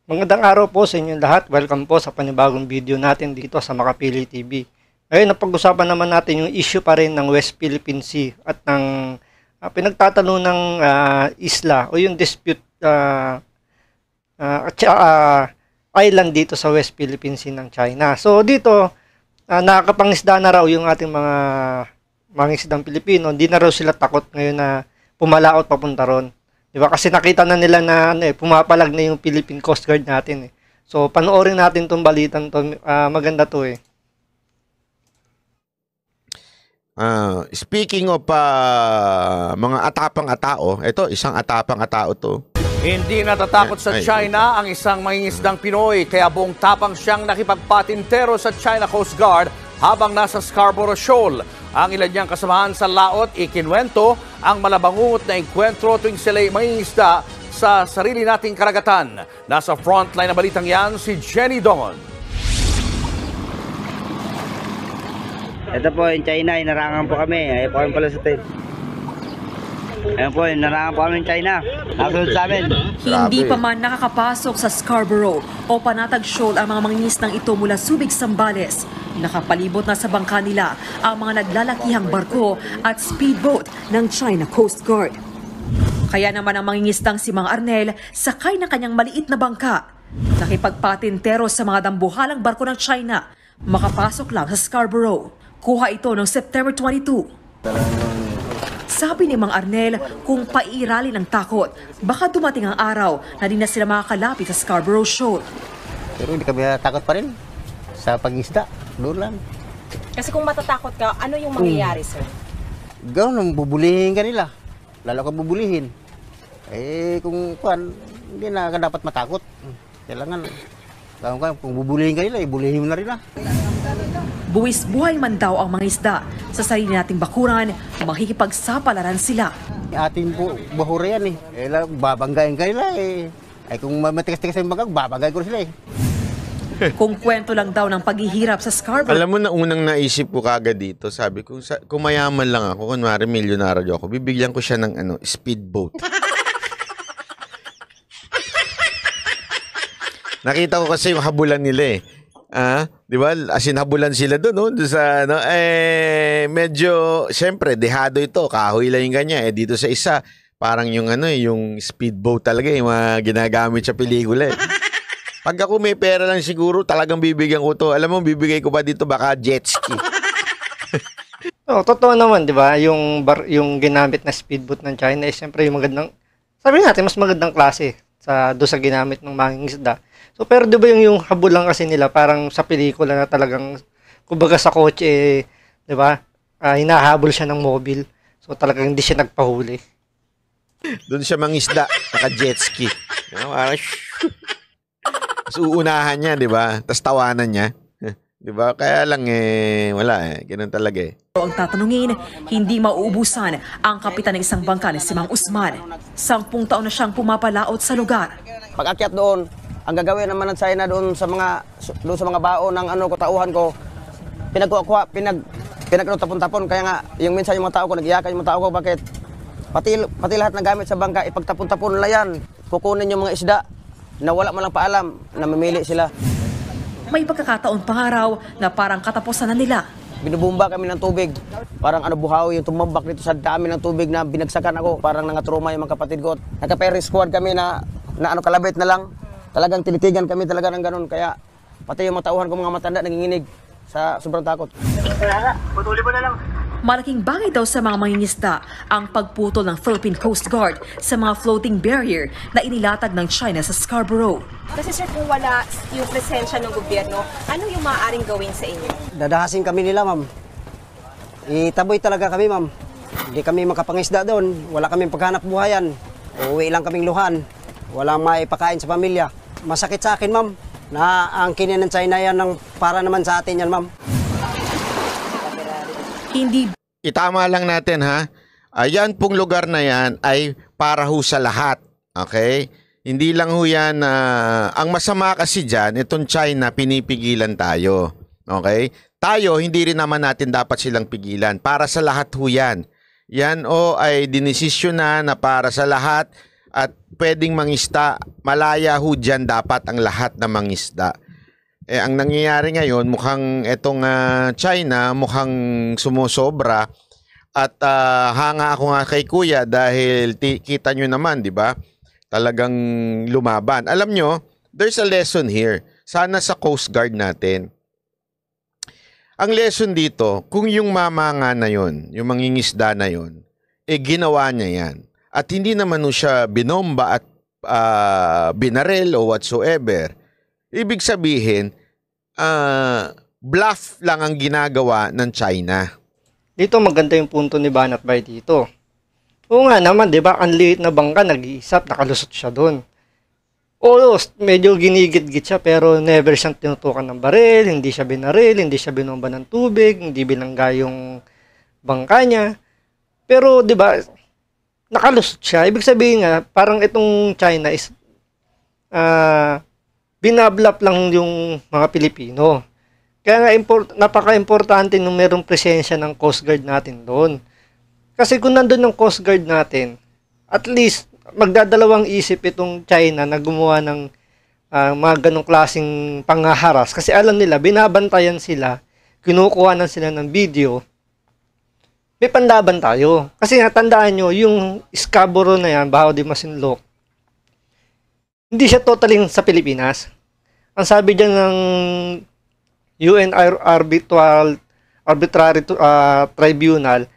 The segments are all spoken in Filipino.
Magandang araw po sa inyong lahat. Welcome po sa panibagong video natin dito sa Makapili TV. Ngayon, napag-usapan naman natin yung issue pa rin ng West Philippine Sea at ng pinagtatalo ng isla o yung dispute island dito sa West Philippine Sea ng China. So dito, nakakapangisda na raw yung ating mga mangisdang Pilipino. Hindi na raw sila takot ngayon na pumalaot papunta ron. Diba? Kasi nakita na nila na pumapalag na yung Philippine Coast Guard natin. So, panoorin natin tong balitan to. Maganda to eh. Speaking of mga atapang-atao, ito, isang atapang-atao to. Hindi natatakot sa China ang isang mangingisdang Pinoy, kaya buong tapang siyang nakipagpatintero sa China Coast Guard habang nasa Scarborough Shoal. Ang ilan niyang kasamahan sa laot, ikinwento ang malabangungot na enkwentro tuwing sila'y mangingisda sa sarili nating karagatan. Nasa frontline na balitang yan, si Jenny Dongon. Ito po, yung China, inarangan po kami. Ayaw po kami pala sa tape. Ayan po, inarangan po kami yung China. Nasunod sa amin. Hindi pa man nakakapasok sa Scarborough o Panatag Shoal ang mga mangingisdang ito mula Subic, Zambales. Nakapalibot na sa bangka nila ang mga naglalakihang barko at speedboat ng China Coast Guard. Kaya naman ang mangingisdang si Mang Arnel sakay ng kanyang maliit na bangka. Nakipagpatintero sa mga dambuhalang barko ng China. Makapasok lang sa Scarborough. Kuha ito noong September 22. Sabi ni Mang Arnel, kung pairali ng takot, baka dumating ang araw na di na sila makakalapit sa Scarborough Shoal. Pero hindi kami takot pa rin sa pag-isda. Doon lang. Kasi kung matatakot ka, ano yung mangyayari, sir? Gano'n, bubulihin ka nila. Lalo ka bubulihin. Eh, kung hindi na ka dapat matakot. Kailangan, kung bubulihin ka nila, bulihin mo na rin na. Buwis buhay man daw ang mga isda. Sa sarili nating bakuran, makikipagsapalaran sila. Ating po, bahura yan eh. Babanggayin ka nila eh. Ay kung matikas-tikas yung bagang, babanggayin ko sila eh. Kung kwento lang daw ng paghihirap sa Scarborough. Alam mo na unang naisip ko kagad dito, sabi ko, kung mayaman lang ako, kunwari milyonaryo ako, bibigyan ko siya ng speedboat. Nakita ko kasi yung habulan nila eh. Di ba? As in, habulan sila doon, no? Doon sa, medyo, syempre, dehado ito, kahoy lang yung ganyan. Dito sa isa, parang yung yung speedboat talaga, yung mga ginagamit sa pelikula eh. Pag ako may pera lang siguro, talagang bibigyan ko to. Alam mo, bibigay ko pa dito baka jet ski. Totoo naman, di ba? Yung ginamit na speedboat ng China is siyempre yung magandang, sabi natin, mas magandang klase doon sa ginamit ng mangingisda. So, pero di ba yung habulan kasi nila, parang sa pelikula na talagang, kumbaga sa kotse, di ba? Hinahabol siya ng mobile. So, talagang hindi siya nagpahuli. Doon siya mangisda, naka jet ski. Parang, tapos uunahan niya, di ba? Tapos tawanan niya. Di ba? Kaya lang wala ganun talaga Ang tatanungin, hindi mauubusan ang kapitan ng isang bangka na si Mang Usman. 10 taon na siyang pumapalaot sa lugar. Pag-akyat doon, ang gagawin naman ng China doon sa mga baon ng tauhan ko, pinagtapon-tapon. Kaya nga, yung minsan yung mga tao ko, nag-iyakan yung mga tao ko, bakit? Pati lahat ng gamit sa bangka, ipagtapon-tapon nila yan. Kukunin yung mga isda na wala man lang paalam, na mamili sila. May pagkakataon pangaraw na parang katapusan na nila. Binubumba kami ng tubig. Parang buhaw yung tumambak dito sa dami ng tubig na binagsakan ako. Parang nangatruma yung mga kapatid ko. Nagka-ferry squad kami na kalabit na lang. Talagang tinitigan kami talaga ng ganun. Kaya pati yung mga tauhan ko, mga matanda, nanginginig sa sobrang takot. Putuli mo na lang. Malaking bagay daw sa mga mangingisda ang pagputol ng Philippine Coast Guard sa mga floating barrier na inilatag ng China sa Scarborough. Kasi sir, kung wala yung presensya ng gobyerno, ano yung maaaring gawin sa inyo? Dadahasin kami nila, ma'am. Itaboy talaga kami, ma'am. Hindi kami makapangisda doon. Wala kaming paghanap buhayan. Uuwi lang kaming luhan. Walang maipakain sa pamilya. Masakit sa akin, ma'am, na ang kinin ng China yan para naman sa atin yan, ma'am. Hindi Itama lang natin ha. Ayan pong lugar na yan ay para ho sa lahat. Okay? Hindi lang ho yan. Ang masama kasi dyan, itong China, pinipigilan tayo. Okay? Tayo, hindi rin naman natin dapat silang pigilan. Para sa lahat ho yan. Yan ay dinesisyon na para sa lahat. at pwedeng mangisda. Malaya ho dyan dapat ang lahat na mangisda. Ang nangyayari ngayon, mukhang etong China, mukhang sumusobra. At hanga ako nga kay Kuya dahil kita nyo naman, di ba? Talagang lumaban. Alam nyo, there's a lesson here. Sana sa Coast Guard natin. Ang lesson dito, kung yung mamanga na yon, yung mangingisda na yon, ginawa niya yan. At hindi naman siya binomba at binarel o whatsoever. Ibig sabihin, bluff lang ang ginagawa ng China. Dito maganda yung punto ni Banat Bay dito. Oo nga naman, di ba? Ang liit na bangka, nag-iisap, nakalusot siya doon. Oo, medyo ginigit-git siya pero never siyang tinutukan ng baril, hindi siya binaril, hindi siya binomba ng tubig, hindi binangga yung bangka niya. Pero 'di ba, nakalusot siya. Ibig sabihin nga, parang itong China is binablap lang yung mga Pilipino. Kaya nga napaka-importante nung merong presensya ng Coast Guard natin doon. Kasi kung nandun ng Coast Guard natin, at least magdadalawang isip itong China na gumawa ng mga ganong klaseng panghaharas. Kasi alam nila, binabantayan sila, kinukuha na sila ng video, may panlaban tayo. Kasi nga, tandaan nyo, yung Scarborough na yan, Baho de Masinloc, hindi siya totaling sa Pilipinas. Ang sabi dyan ng UN Arbitrary Tribunal,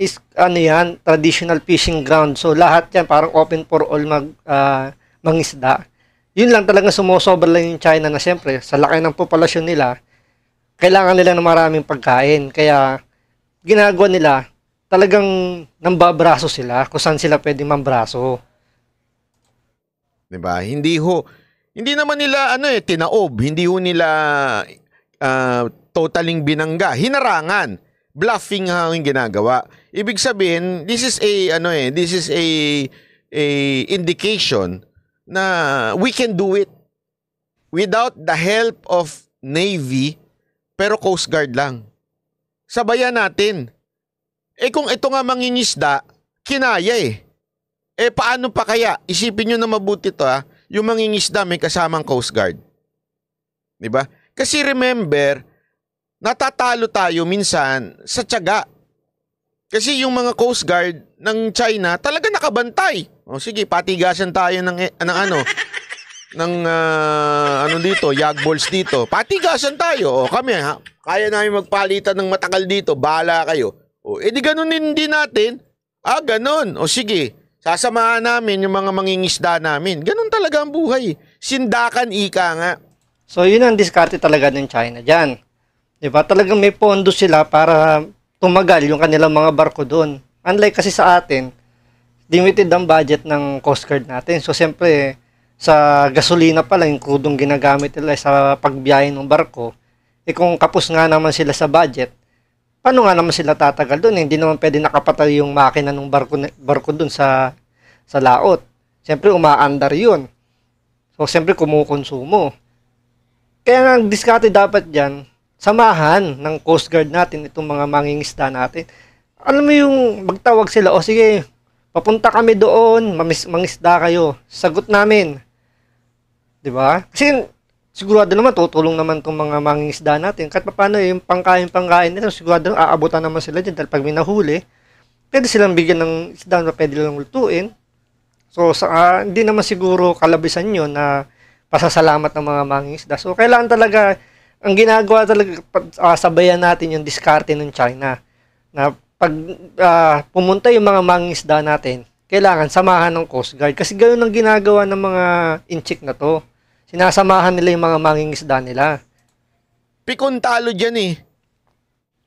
is ano yan, traditional fishing ground. So lahat yan parang open for all mangisda. Yun lang talaga sumusobra lang yung China na siyempre sa laki ng populasyon nila, kailangan nila ng maraming pagkain. Kaya ginagawa nila, talagang nambabraso sila kung saan sila pwedeng mambraso. 'Di ba? Hindi naman nila tinaob, hindi ho nila totaling binangga, hinarangan. Bluffing ang ginagawa. Ibig sabihin, this is a indication na we can do it without the help of Navy, pero Coast Guard lang. Sabayan natin. Kung ito nga mangingisda, kinaya paano pa kaya? Isipin nyo na mabuti to yung mangingisda may kasamang Coast Guard. 'Di ba? Kasi remember, natatalo tayo minsan sa tiyaga. Kasi yung mga Coast Guard ng China talaga nakabantay. O sige, patigasan tayo dito, yagballs dito. Patigasan tayo. O kami, kaya namin magpalitan ng matagal dito, bahala kayo. O di ganunin din natin. Ganon. O sige, sasamahan namin yung mga mangingisda namin. Ganon talaga ang buhay. Sindakan ika nga. So yun ang diskarte talaga ng China dyan. Diba? Talagang may pondo sila para tumagal yung kanilang mga barko doon. Unlike kasi sa atin, limited ang budget ng Coast Guard natin. So, siyempre, sa gasolina pa lang, yung krudong ginagamit nila sa pagbiyahe ng barko, kung kapos nga naman sila sa budget, paano nga naman sila tatagal doon? Hindi naman pwede nakapatay yung makina ng barko doon sa laot. Siyempre, umaandar yun. So, siyempre, kumukonsumo. Kaya nga, ang diskarte dapat dyan, samahan ng Coast Guard natin itong mga mangingisda natin. Alam mo yung magtawag sila, o sige, papunta kami doon, mangisda kayo. Sagot namin. 'Di ba? Kasi sigurado naman tutulong naman itong mga mangingisda natin. Kahit paano yung pangkain nila, sigurado aabutan naman sila dyan dahil pag may nahuli, pwede silang bigyan ng isda na pwede lang lutuin. So hindi naman siguro kalabisan yun na pasasalamat ng mga mangingisda. So kailangan talaga ang ginagawa talaga, sabayan natin yung diskarte ng China. Na pag pumunta yung mga mangingisda natin, kailangan samahan ng Coast Guard. Kasi ganoon ang ginagawa ng mga inchik na to. Sinasamahan nila yung mga mangingisda nila. Pikon talo dyan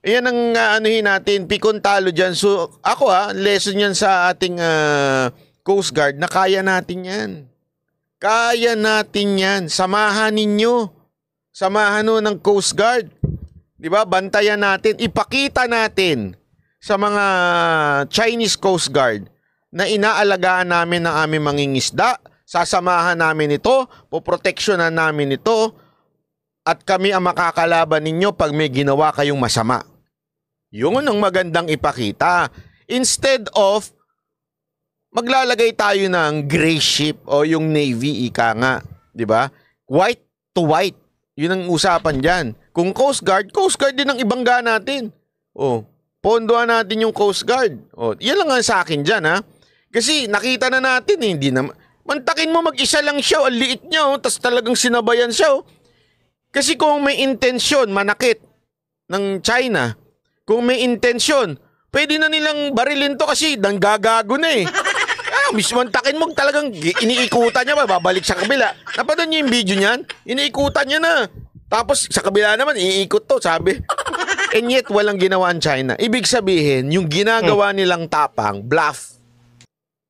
Ayan ang anuhin natin, pikon talo dyan. So ako lesson yan sa ating Coast Guard na kaya natin yan. Kaya natin yan. Samahan ninyo. Samahan ng Coast Guard. 'Di ba? Bantayan natin, ipakita natin sa mga Chinese Coast Guard na inaalagaan namin ang aming mangingisda, sasamahan namin ito, poproteksyonan namin ito, at kami ang makakalaban ninyo pag may ginawa kayong masama. Yun ang magandang ipakita. Instead of maglalagay tayo ng gray ship o yung Navy, ika nga. Di ba? White to white. Yun ang usapan dyan. Kung Coast Guard din ang ibangga natin. O, pondohan natin yung Coast Guard. O, yan lang nga sa akin dyan, ha? Kasi nakita na natin, hindi na... Mantakin mo mag-isa lang siya, ang liit niya, tapos talagang sinabayan siya, Kasi kung may intensyon, manakit ng China, kung may intensyon, pwede na nilang barilin to kasi nanggagago na eh. Mismo takin mo talagang iniikutan niya ba, babalik sa kabila. Napanood niyo yung video niyan? Iniikutan niya na. Tapos sa kabila naman, iikot to, sabi. And yet, walang ginawa ang China. Ibig sabihin, yung ginagawa nilang tapang, bluff.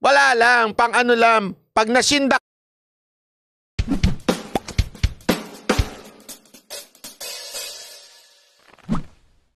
Wala lang, pang ano lang, pag nasindak